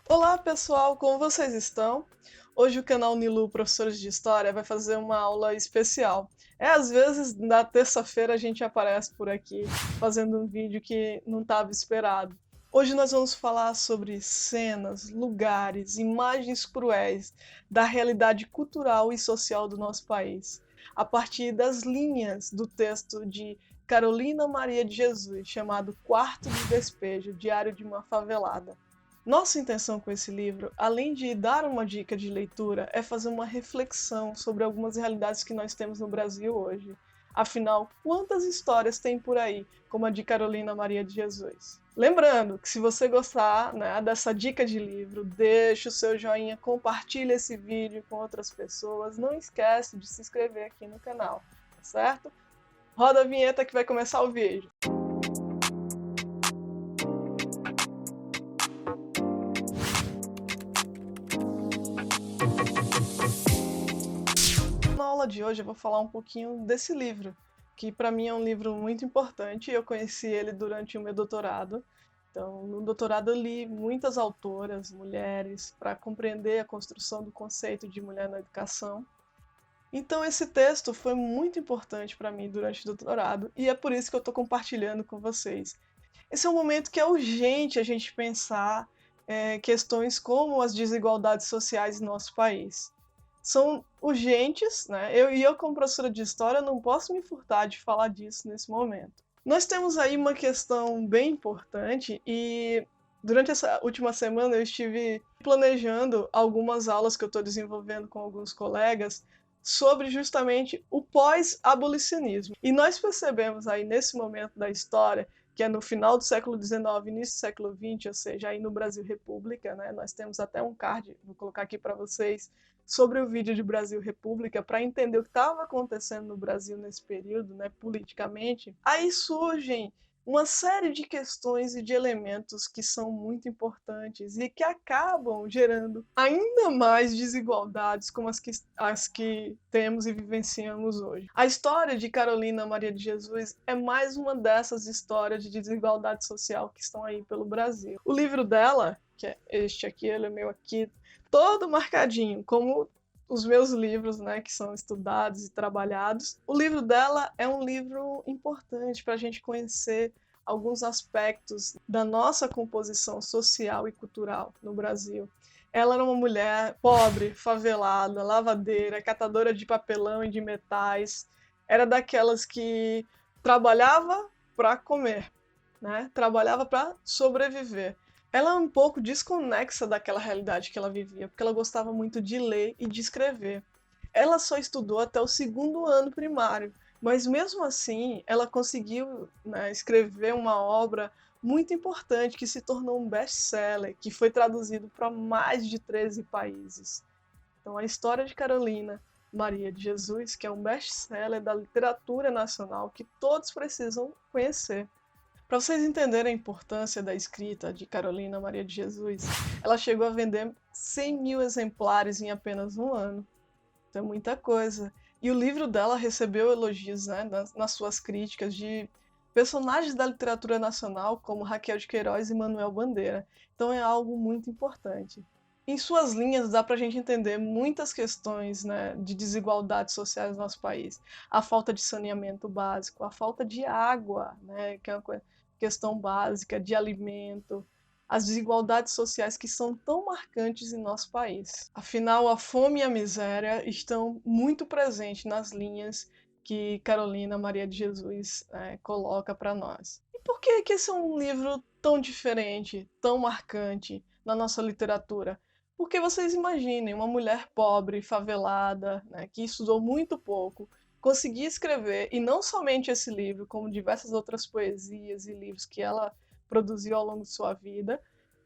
Olá pessoal, como vocês estão? Hoje o canal Nilu Professores de História vai fazer uma aula especial. Às vezes na terça-feira a gente aparece por aqui fazendo um vídeo que não estava esperado. Hoje nós vamos falar sobre cenas, lugares, imagens cruéis da realidade cultural e social do nosso país, a partir das linhas do texto de Carolina Maria de Jesus, chamado Quarto de Despejo, Diário de uma Favelada. Nossa intenção com esse livro, além de dar uma dica de leitura, é fazer uma reflexão sobre algumas realidades que nós temos no Brasil hoje. Afinal, quantas histórias tem por aí, como a de Carolina Maria de Jesus? Lembrando que se você gostar, né, dessa dica de livro, deixe o seu joinha, compartilhe esse vídeo com outras pessoas, não esquece de se inscrever aqui no canal, tá certo? Roda a vinheta que vai começar o vídeo. Na aula de hoje eu vou falar um pouquinho desse livro, que para mim é um livro muito importante. Eu conheci ele durante o meu doutorado. Então, no doutorado eu li muitas autoras, mulheres, para compreender a construção do conceito de mulher na educação. Então, esse texto foi muito importante para mim durante o doutorado e é por isso que eu estou compartilhando com vocês. Esse é um momento que é urgente a gente pensar questões como as desigualdades sociais em nosso país. São urgentes, né? Eu, como professora de história, não posso me furtar de falar disso nesse momento. Nós temos aí uma questão bem importante e durante essa última semana eu estive planejando algumas aulas que eu estou desenvolvendo com alguns colegas sobre justamente o pós-abolicionismo. E nós percebemos aí nesse momento da história, que é no final do século XIX, início do século XX, ou seja, aí no Brasil República, né? Nós temos até um card, vou colocar aqui para vocês, sobre o vídeo de Brasil República, para entender o que estava acontecendo no Brasil nesse período, né, politicamente. Aí surgem uma série de questões e de elementos que são muito importantes e que acabam gerando ainda mais desigualdades como as que temos e vivenciamos hoje. A história de Carolina Maria de Jesus é mais uma dessas histórias de desigualdade social que estão aí pelo Brasil. O livro dela, que é este aqui, ele é meu aqui, todo marcadinho, como os meus livros, né, que são estudados e trabalhados. O livro dela é um livro importante para a gente conhecer alguns aspectos da nossa composição social e cultural no Brasil. Ela era uma mulher pobre, favelada, lavadeira, catadora de papelão e de metais. Era daquelas que trabalhava para comer, né? Trabalhava para sobreviver. Ela é um pouco desconexa daquela realidade que ela vivia, porque ela gostava muito de ler e de escrever. Ela só estudou até o segundo ano primário, mas mesmo assim ela conseguiu, né, escrever uma obra muito importante que se tornou um best-seller, que foi traduzido para mais de 13 países. Então, a história de Carolina Maria de Jesus, que é um best-seller da literatura nacional que todos precisam conhecer. Para vocês entenderem a importância da escrita de Carolina Maria de Jesus, ela chegou a vender 100 mil exemplares em apenas um ano. Então é muita coisa. E o livro dela recebeu elogios, né, nas suas críticas de personagens da literatura nacional como Raquel de Queiroz e Manuel Bandeira. Então é algo muito importante. Em suas linhas dá para a gente entender muitas questões, né, de desigualdades sociais no nosso país. A falta de saneamento básico, a falta de água, né, que é uma questão básica, de alimento, as desigualdades sociais que são tão marcantes em nosso país. Afinal, a fome e a miséria estão muito presentes nas linhas que Carolina Maria de Jesus coloca para nós. E por que esse é um livro tão diferente, tão marcante na nossa literatura? Porque vocês imaginem uma mulher pobre, favelada, né, que estudou muito pouco, conseguir escrever, e não somente esse livro, como diversas outras poesias e livros que ela produziu ao longo de sua vida,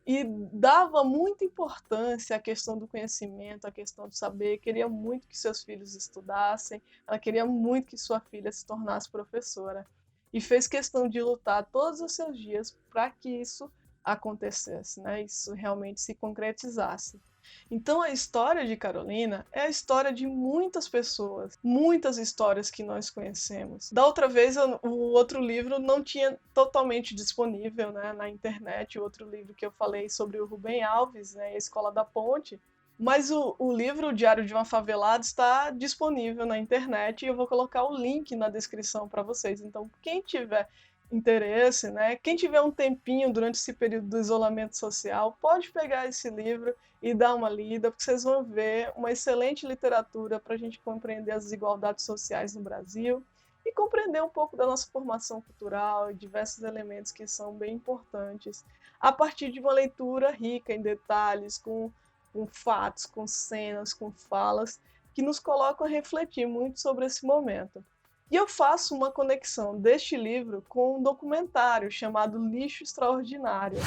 e dava muita importância à questão do conhecimento, à questão do saber, queria muito que seus filhos estudassem, ela queria muito que sua filha se tornasse professora, e fez questão de lutar todos os seus dias para que isso acontecesse, né? Isso realmente se concretizasse. Então a história de Carolina é a história de muitas pessoas, muitas histórias que nós conhecemos. Da outra vez, o outro livro não tinha totalmente disponível, né, na internet, o outro livro que eu falei sobre o Rubem Alves, né, a Escola da Ponte, mas o livro O Diário de uma Favelada está disponível na internet e eu vou colocar o link na descrição para vocês. Então, quem tiver interesse, né, quem tiver um tempinho durante esse período do isolamento social, pode pegar esse livro e dar uma lida, porque vocês vão ver uma excelente literatura para a gente compreender as desigualdades sociais no Brasil e compreender um pouco da nossa formação cultural e diversos elementos que são bem importantes, a partir de uma leitura rica em detalhes, com fatos, com cenas, com falas, que nos colocam a refletir muito sobre esse momento. E eu faço uma conexão deste livro com um documentário chamado Lixo Extraordinário,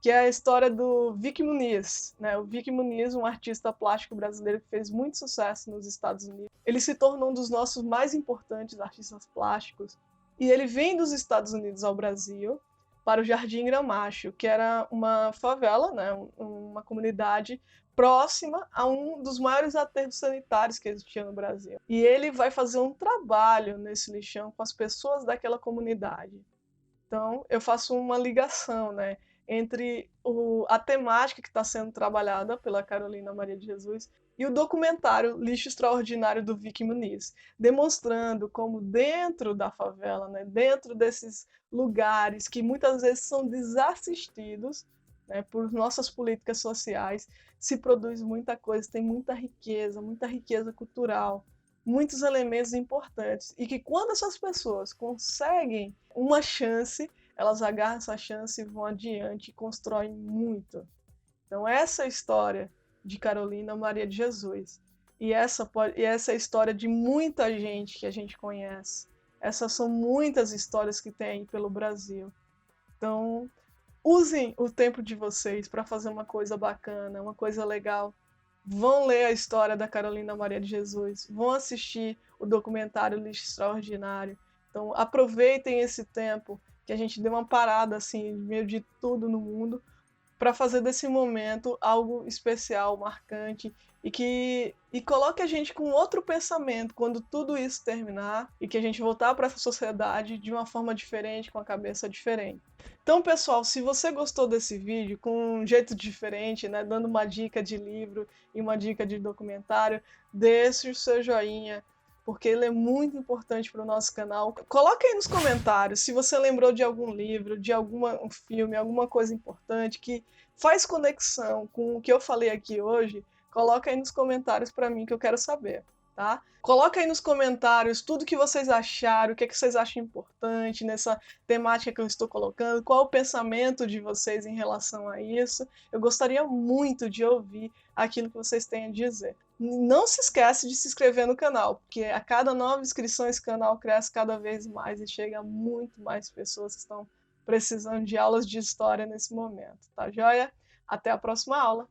que é a história do Vic Muniz, né? O Vic Muniz, um artista plástico brasileiro que fez muito sucesso nos Estados Unidos. Ele se tornou um dos nossos mais importantes artistas plásticos e ele vem dos Estados Unidos ao Brasil para o Jardim Gramacho, que era uma favela, né? Uma comunidade próxima a um dos maiores aterros sanitários que existia no Brasil. E ele vai fazer um trabalho nesse lixão com as pessoas daquela comunidade. Então, eu faço uma ligação, né, entre a temática que está sendo trabalhada pela Carolina Maria de Jesus e o documentário Lixo Extraordinário do Vic Muniz, demonstrando como dentro da favela, né, dentro desses lugares que muitas vezes são desassistidos, né, por nossas políticas sociais, se produz muita coisa, tem muita riqueza cultural, muitos elementos importantes, e que quando essas pessoas conseguem uma chance, elas agarram essa chance e vão adiante e constroem muito. Então essa é a história de Carolina Maria de Jesus. E essa é a história de muita gente que a gente conhece. Essas são muitas histórias que tem aí pelo Brasil. Então, usem o tempo de vocês para fazer uma coisa bacana, uma coisa legal. Vão ler a história da Carolina Maria de Jesus, vão assistir o documentário Lixo Extraordinário. Então, aproveitem esse tempo que a gente deu uma parada assim, meio de tudo no mundo, para fazer desse momento algo especial, marcante e coloque a gente com outro pensamento quando tudo isso terminar e que a gente voltar para essa sociedade de uma forma diferente, com a cabeça diferente. Então, pessoal, se você gostou desse vídeo com um jeito diferente, né, dando uma dica de livro e uma dica de documentário, deixe o seu joinha, porque ele é muito importante para o nosso canal. Coloque aí nos comentários se você lembrou de algum livro, de um filme, alguma coisa importante que faz conexão com o que eu falei aqui hoje. Coloca aí nos comentários para mim que eu quero saber, tá? Coloca aí nos comentários tudo que vocês acharam, o que vocês acham importante nessa temática que eu estou colocando, qual o pensamento de vocês em relação a isso. Eu gostaria muito de ouvir aquilo que vocês têm a dizer. Não se esquece de se inscrever no canal, porque a cada nova inscrição esse canal cresce cada vez mais e chega a muito mais pessoas que estão precisando de aulas de história nesse momento, tá joia? Até a próxima aula!